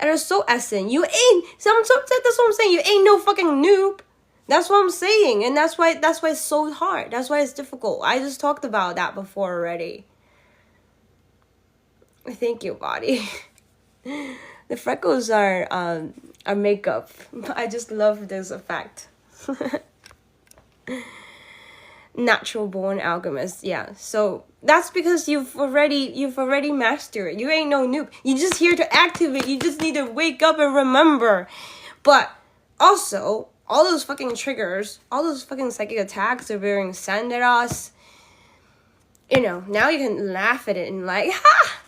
it's so essence. You ain't, that's what I'm saying. You ain't no fucking noob. That's what I'm saying, and that's why it's so hard. That's why it's difficult. I just talked about that before already. Thank you, body. The freckles are makeup. I just love this effect. Natural born alchemist, yeah. So that's because you've already mastered it. You ain't no noob. You're just here to activate. You just need to wake up and remember. But also, all those fucking triggers, all those fucking psychic attacks are being sent at us. You know, now you can laugh at it and like, ha!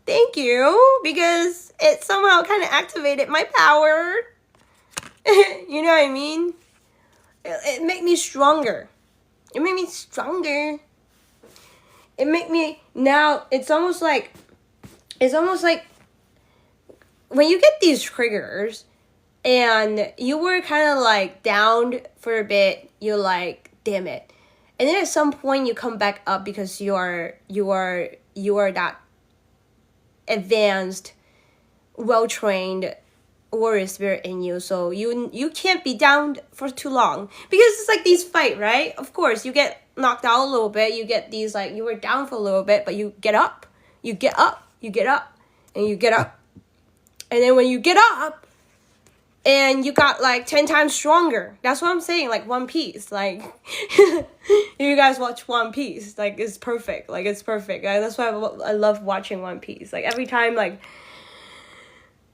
Thank you, because it somehow kind of activated my power. You know what I mean? It made me stronger. It made me stronger. It made me, now, it's almost like when you get these triggers and you were kind of like down for a bit, you're like, damn it. And then at some point you come back up because you are that advanced, well-trained warrior spirit in you, so you can't be down for too long, because it's like these fight, right? Of course you get knocked out a little bit, you get these like, you were down for a little bit, but you get up, and you get up, and then when you get up and you got like 10 times stronger. That's what I'm saying, like One Piece, like if you guys watch One Piece, like it's perfect, like it's perfect. That's why I love watching One Piece, like every time, like,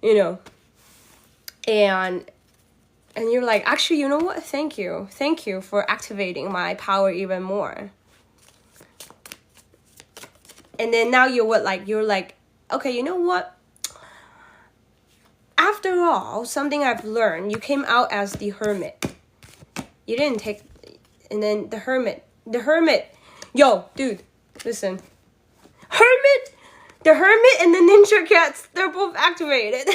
you know. And you're like, actually, you know what? Thank you for activating my power even more. And then now you're like, okay, you know what? After all, something I've learned, you came out as the hermit. You didn't take, and then the hermit, yo, dude, listen. The hermit and the ninja cats, they're both activated.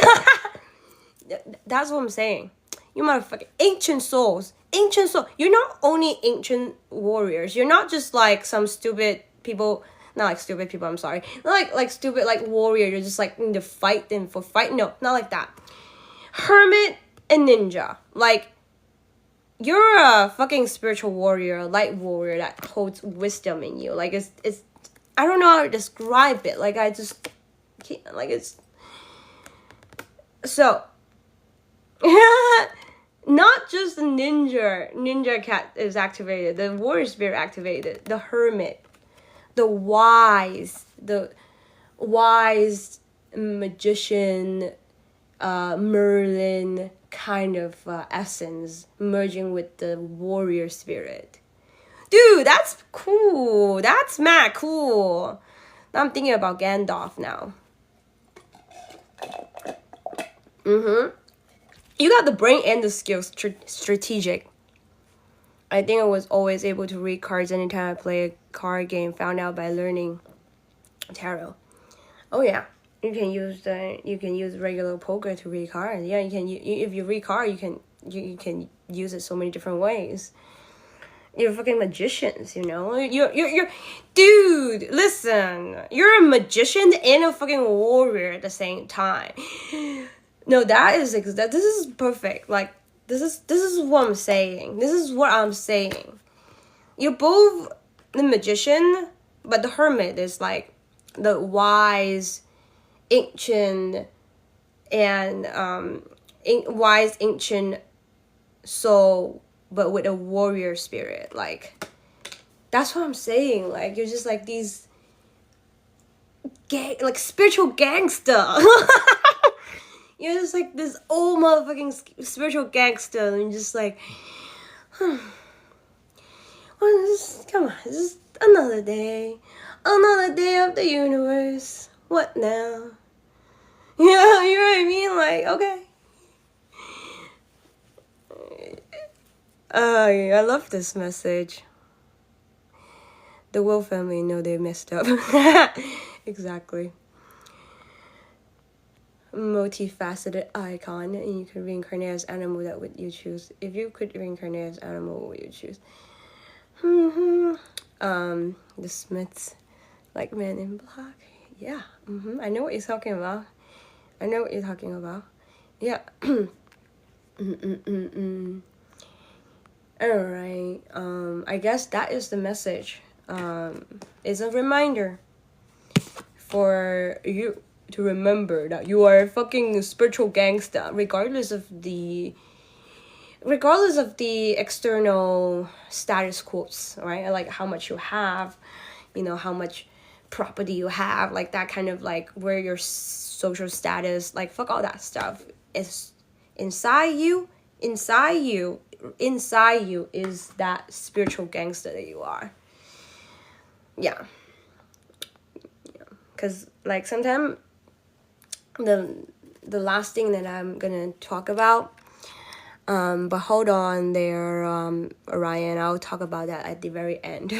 That's what I'm saying. You motherfucking ancient souls. You're not only ancient warriors. You're not just like some stupid people. Not like stupid people, I'm sorry. Not like stupid like warrior. You're just like in the fight and for fight. No, not like that. Hermit and ninja. Like, you're a fucking spiritual warrior, a light warrior that holds wisdom in you. Like, it's I don't know how to describe it. Like, I just can't, like, it's so. Not just the ninja cat is activated, the warrior spirit activated, the hermit, the wise magician, Merlin kind of essence merging with the warrior spirit. Dude, that's cool. That's mad cool. Now I'm thinking about Gandalf now. You got the brain and the skills, strategic. I think I was always able to read cards anytime I play a card game, found out by learning tarot. Oh yeah, you can use regular poker to read cards. Yeah, you can. If you read card, you can use it so many different ways. You're fucking magicians, you know. You're, dude. Listen, you're a magician and a fucking warrior at the same time. No, this is perfect. Like, this is what I'm saying. This is what I'm saying. You're both the magician, but the hermit is like the wise, ancient, and wise, ancient soul, but with a warrior spirit. Like, that's what I'm saying. Like, you're just like these like spiritual gangsta. You're just like this old motherfucking spiritual gangster, and you're just like, well, come on, it's just another day of the universe. What now? Yeah, you know what I mean? Like, okay. I love this message. The Will family know they messed up. Exactly. multifaceted icon, and you could reincarnate as animal. That would you choose? If you could reincarnate as animal, what would you choose? The Smiths, like Men in Black. Yeah, I know what you're talking about. Yeah. All right. I guess that is the message. It's a reminder for you to remember that you are a fucking spiritual gangsta, regardless of the external status quotes, right? Like how much you have, how much property you have, like that kind of like where your social status, like fuck all that stuff. Is inside you is that spiritual gangster that you are. Yeah. Because like sometimes the last thing that I'm gonna talk about, but hold on there, Orion, I'll talk about that at the very end.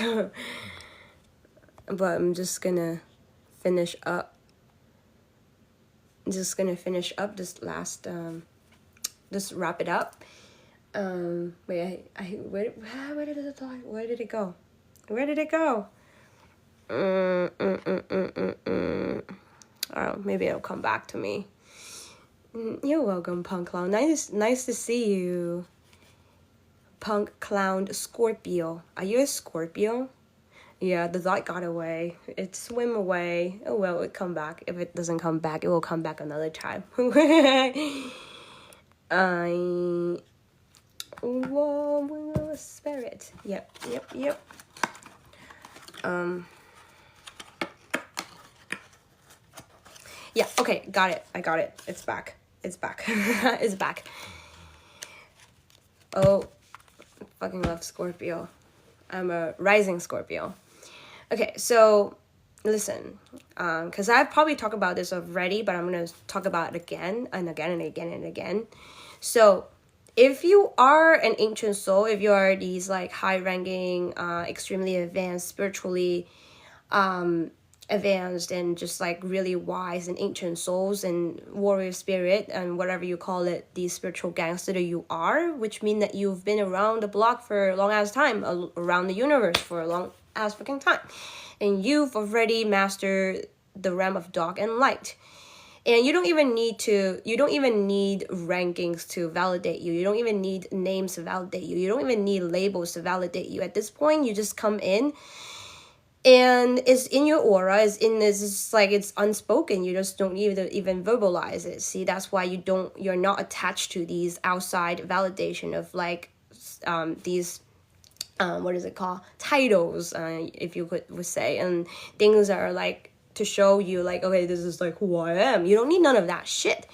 But I'm just gonna finish up this last just wrap it up. Wait, where did it go? Oh, maybe it'll come back to me. You're welcome, Punk Clown. Nice to see you. Punk Clown Scorpio. Are you a Scorpio? Yeah, the thought got away. It swam away. Oh well, it'll come back. If it doesn't come back, it will come back another time. Whoa, spirit. Yep. Yeah, okay, got it. I got it. It's back. It's back. Oh, fucking love Scorpio. I'm a rising Scorpio. Okay, so listen, because I've probably talked about this already, but I'm going to talk about it again and again and again and again. So if you are an ancient soul, if you are these like high-ranking, extremely advanced, spiritually advanced and just like really wise and ancient souls and warrior spirit and whatever you call it, the spiritual gangster that you are, which mean that you've been around the block for a long ass time, around the universe for a long ass fucking time, and you've already mastered the realm of dark and light. And you don't even need rankings to validate you. You don't even need names to validate you. You don't even need labels to validate you. At this point, you just come in and it's in your aura, it's like it's unspoken. You just don't even verbalize it. See, that's why you're not attached to these outside validation of like these what is it called, titles, if you would say, and things that are like to show you like, okay, this is like who I am. You don't need none of that shit.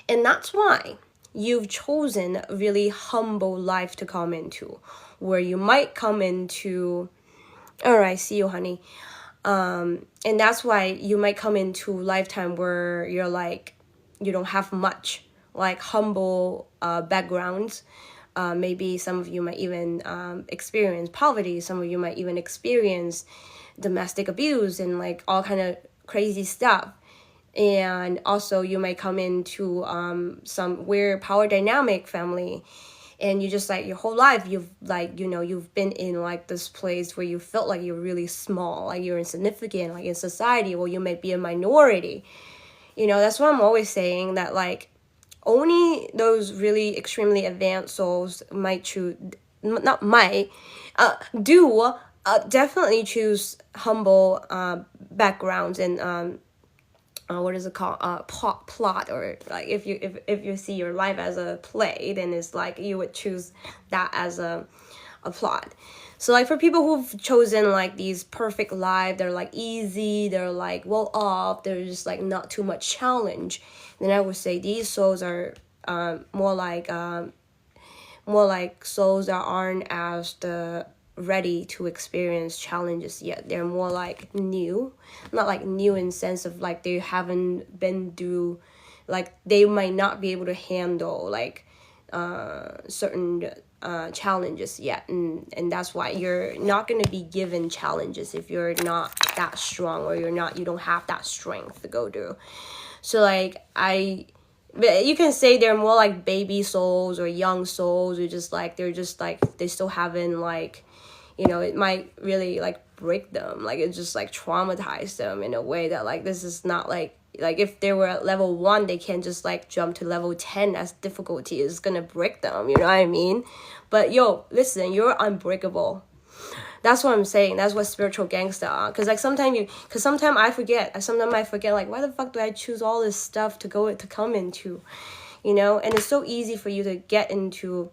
And that's why you've chosen a really humble life to come into, where you might come into, all right, see you, honey. And that's why you might come into a lifetime where you're like, you don't have much, like humble backgrounds. Maybe some of you might even experience poverty. Some of you might even experience domestic abuse and like all kind of crazy stuff. And also you might come into some weird power dynamic family. And you just like your whole life, you've like, you've been in like this place where you felt like you're really small, like you're insignificant, like in society, or you might be a minority. That's what I'm always saying, that like only those really extremely advanced souls might choose, not might, definitely choose humble backgrounds and what is it called, plot, or like if you see your life as a play, then it's like you would choose that as a plot. So like for people who've chosen like these perfect life, they're like easy, they're like well off, they're just like not too much challenge, then I would say these souls are more like souls that aren't as ready to experience challenges yet. They're more like new, not like new in sense of like they haven't been through, like they might not be able to handle like certain challenges yet, and that's why you're not going to be given challenges if you're not that strong, or you don't have that strength to go through. So like but you can say they're more like baby souls or young souls, or just like they still haven't, like, it might really like break them, like it just like traumatize them in a way that like this is not like if they were at level 1, they can't just like jump to level 10 as difficulty is gonna break them, you know what I mean? But yo, listen, you're unbreakable. That's what I'm saying. That's what spiritual gangsta are. Because like sometimes I forget. Sometimes I forget, like, why the fuck do I choose all this stuff to come into, And it's so easy for you to get into,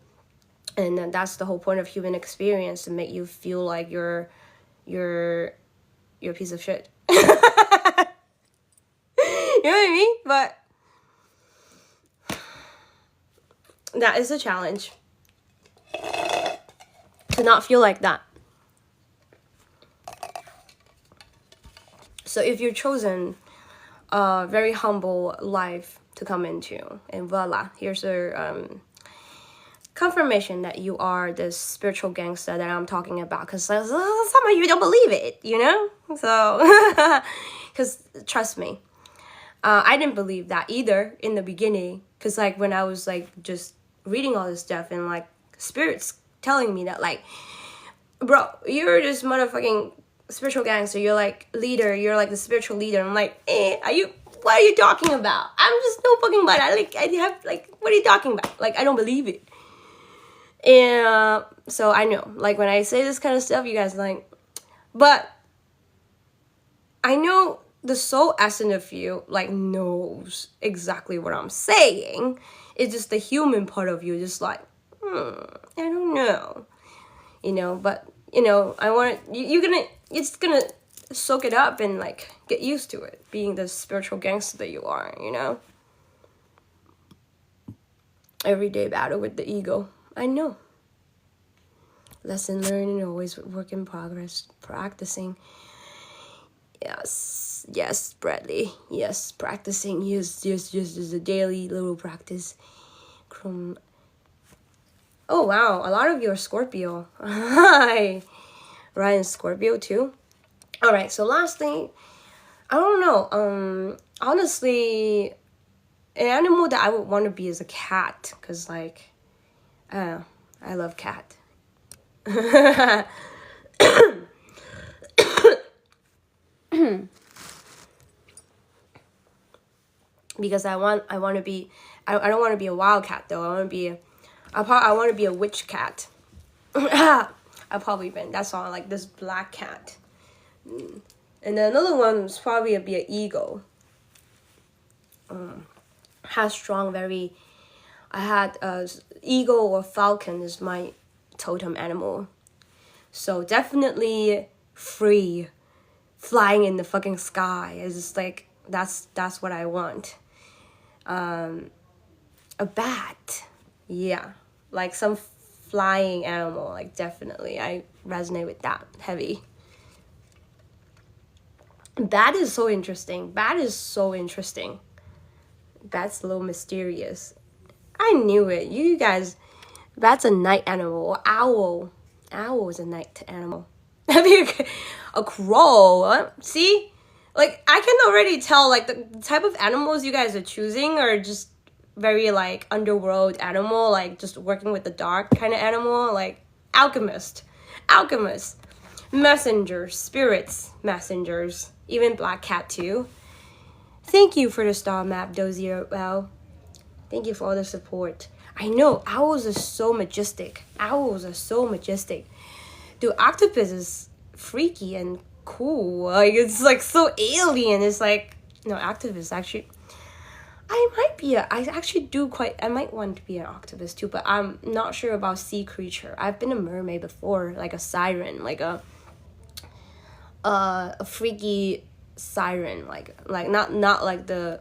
and then that's the whole point of human experience, to make you feel like you're a piece of shit. You know what I mean? But that is a challenge, to not feel like that. So if you're chosen a very humble life to come into, and voila, here's a confirmation that you are this spiritual gangster that I'm talking about. Because some of you don't believe it, So, because trust me, I didn't believe that either in the beginning. Because like when I was like just reading all this stuff, and like spirits telling me that, like, bro, you're this motherfucking spiritual gangster, you're like leader, you're like the spiritual leader. I'm like, what are you talking about? I'm just no fucking butt. What are you talking about? Like, I don't believe it. And so I know, like, when I say this kind of stuff, you guys like, but I know the soul essence of you like knows exactly what I'm saying. It's just the human part of you just like, I don't know, but I want it's gonna soak it up and like get used to it, being the spiritual gangster that you are, everyday battle with the ego. I know. Lesson learned, always work in progress, practicing. Yes, Bradley. Yes, practicing. Yes, a daily little practice. Oh wow, a lot of you are Scorpio. Hi. Ryan Scorpio too. All right, so last thing, I don't know. Honestly, an animal that I would want to be is a cat, cause like, I love cat. Because I want to be. I don't want to be a wild cat though. I want to be a witch cat. I've probably been. That's all. Like this black cat. And then another one was probably be an eagle. Has strong, very. I had eagle or falcon is my totem animal. So definitely free, flying in the fucking sky. It's just like that's what I want. A bat, yeah, like some flying animal. Like definitely, I resonate with that heavy. Bat is so interesting. Bat's a little mysterious. I knew it. You guys, bat's a night animal. Or owl. Owl is a night animal. I mean, a crow. See? Like, I can already tell, like, the type of animals you guys are choosing are just very, like, underworld animal. Like, just working with the dark kind of animal. Like, alchemist. Messengers. Spirits. Messengers. Even black cat, too. Thank you for the star map, Dozier. Well, thank you for all the support. I know, owls are so majestic. Dude, octopus is freaky and cool. Like, it's like so alien. It's like, no, octopus actually. I might want to be an octopus too, but I'm not sure about sea creature. I've been a mermaid before, like a siren, like a freaky siren, like not like the